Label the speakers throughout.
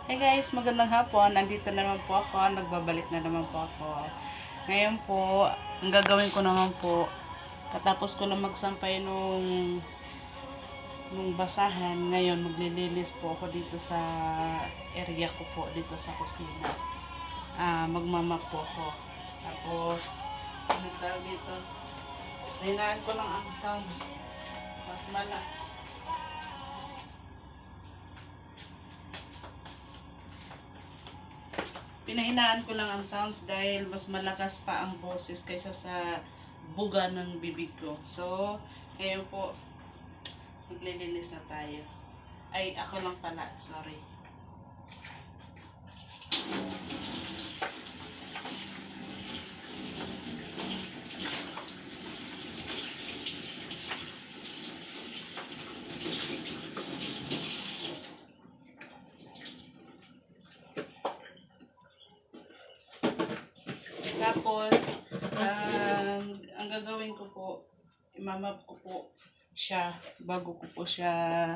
Speaker 1: Hey guys, magandang hapon. Nandito naman po ako. Nagbabalik na naman po ako. Ngayon po, ang gagawin ko naman po, katapos ko na magsampay nung basahan, ngayon maglilinis po ako dito sa area ko po, dito sa kusina. Magmamap po ako. Tapos, ano tawag dito? Hinaan ko lang ang sound. Mas malaki. Pinahinaan ko lang ang sounds dahil mas malakas pa ang boses kaysa sa buga ng bibig ko. So, ngayon po, maglilinis na tayo. Ay, ako lang pala. Sorry. Tapos, ang gagawin ko po, imamap ko po siya bago ko po siya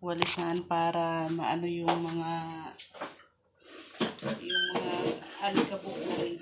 Speaker 1: walisan para maano yung mga alikabok na rin.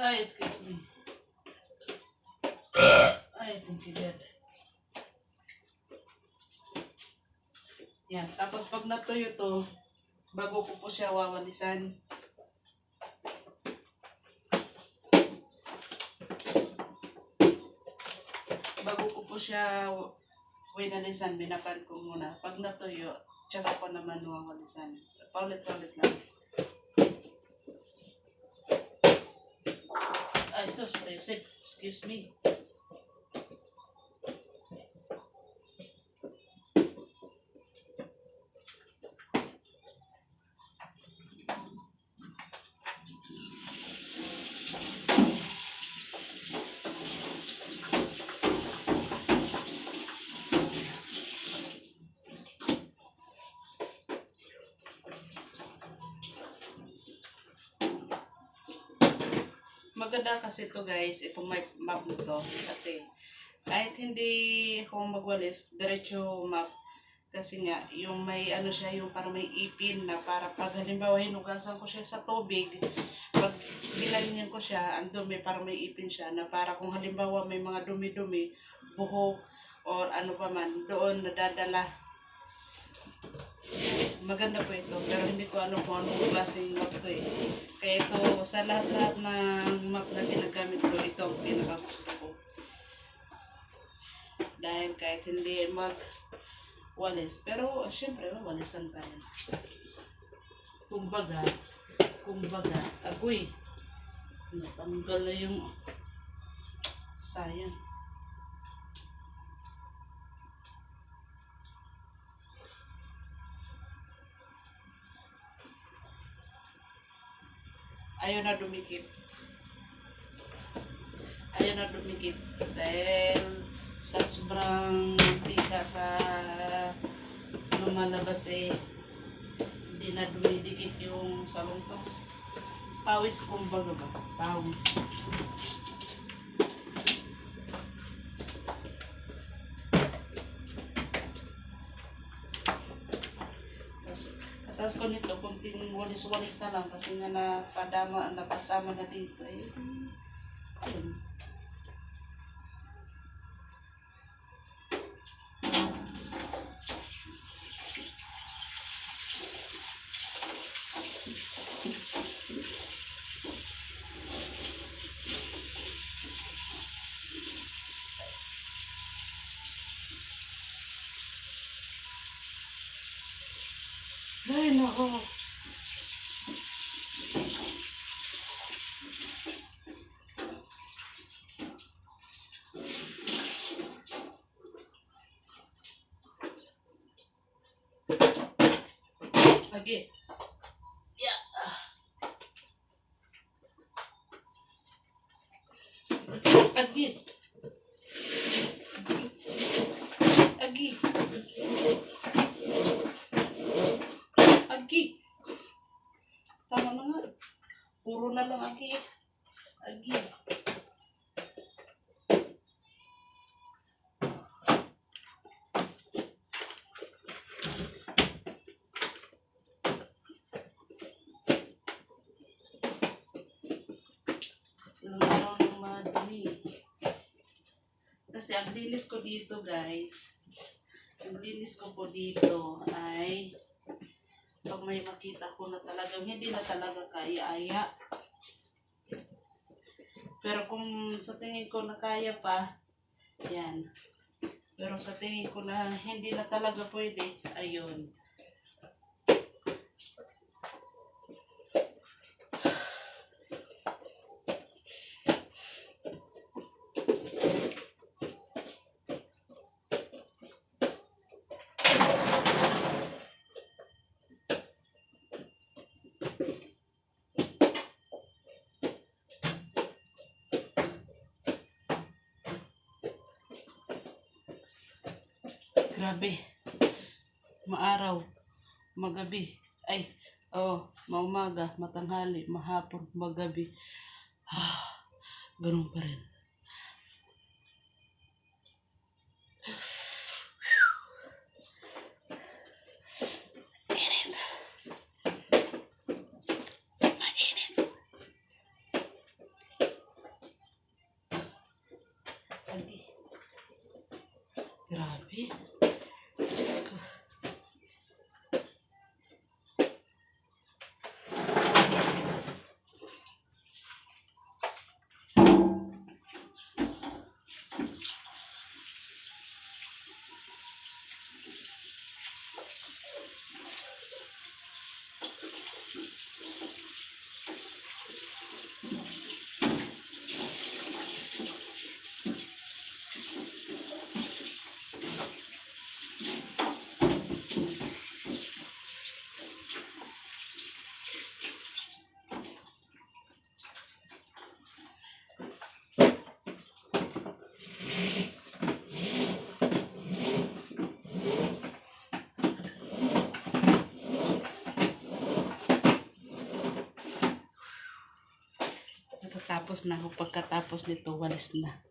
Speaker 1: Ay, excuse me. Ay, thank you, God. Yan. Tapos pag natuyo to, bago ko po siya wawalisan. Bago ko po siya winalisan, binapan ko muna. Pag natuyo, tsaka ko naman wawalisan. Paulit-ulit lang. Ay, so sorry. Excuse me. Maganda kasi to guys, itong map nito. Kasi kahit hindi ako magwalis, diretso map. Kasi nga, yung may ano siya, yung para may ipin na para pag halimbawa hinugasan ko siya sa tubig, pag nilanyan ko siya, ang dumi, para may ipin siya na para kung halimbawa may mga dumi-dumi, buhok, or ano pa man, doon nadadala. Maganda po ito, pero hindi ko alam kung anong klaseng map to eh. Kaya ito, sa lahat-lahat ng map na ginagamit ko, ito ang pinakagusto ko. Dahil kahit hindi mag-walis, pero syempre, walisan pa rin. Kumbaga, agoy, natanggal na yung sayang. Ayaw na dumikit. Ayaw na dumikit dahil sa sobrang mantika sa lumalabas eh, hindi na dumidikit yung salungpas. Pawis kumbaga ba? Pawis. Tapos ko nito, kunting walis-walis na lang kasi nga napasama na dito eh. Ayun. Ay, nako. Lagi. Yeah. Lagi. Lagi. Lagi. Tama na nga. Puro na lang lagi. Lagi. Lalo ng madumi. Kasi ang linis ko dito, guys. Ang linis ko po dito ay pag may makita ko na talagang hindi na talaga kaya-aya. Pero kung sa tingin ko na kaya pa, yan. Pero sa tingin ko na hindi na talaga pwede, ayun. Grabe. Maaraw, magabi. Ay, maumaga, matanghali, mahapon, magabi. Ganun pa rin. Init. Mainit. Lagi. Grabe. Diyos ko. Natatapos na ako. Pagkatapos nito, walis na.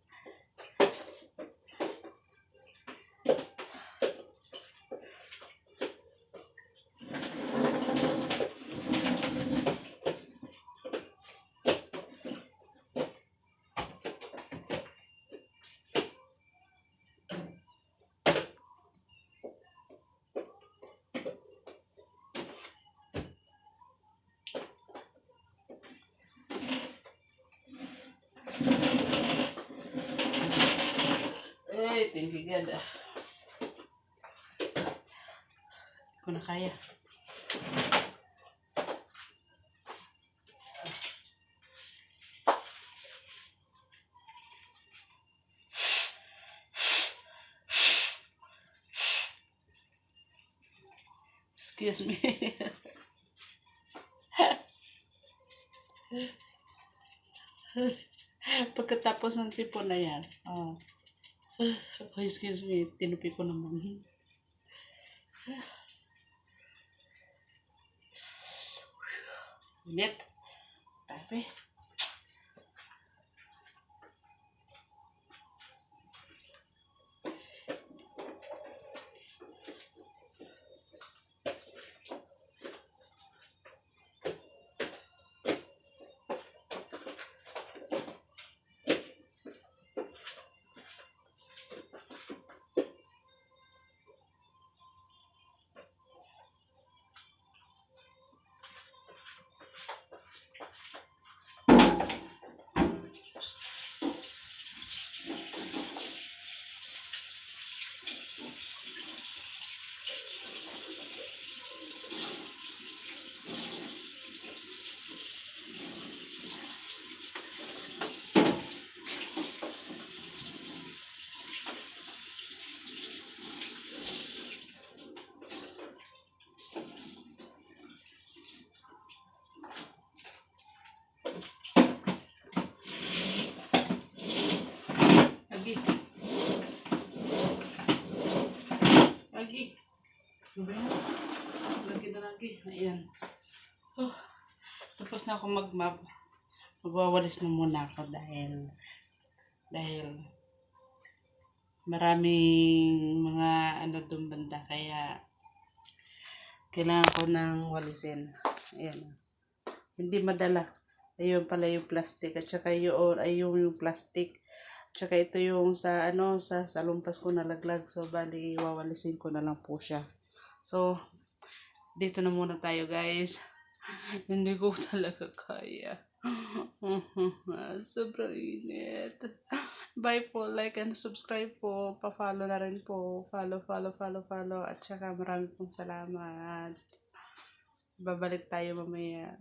Speaker 1: Ay, tinggigad. Hindi ko na kaya. Excuse me. Pagkatapos ng sipon na yan. Excuse me. Tinupi ko naman. Init. Grabe. Lagi. Lagi. Sabi mo. Lagi na lagi. Ayan. Oh, tapos na ako mag-map. Magwawalis na muna ako dahil maraming mga ano doon banda kaya kailangan ko ng walisin. Ayan. Hindi madala. Ayun pala yung plastic at saka yung plastic. At saka ito yung sa salumpas ko nalaglag. So bali wawalisin ko na lang po siya. So dito na muna tayo guys. Hindi ko talaga kaya. Sobrang init. Bye po. Like and subscribe po. Pa-follow na rin po. Follow. At saka marami pong salamat. Babalik tayo mamaya.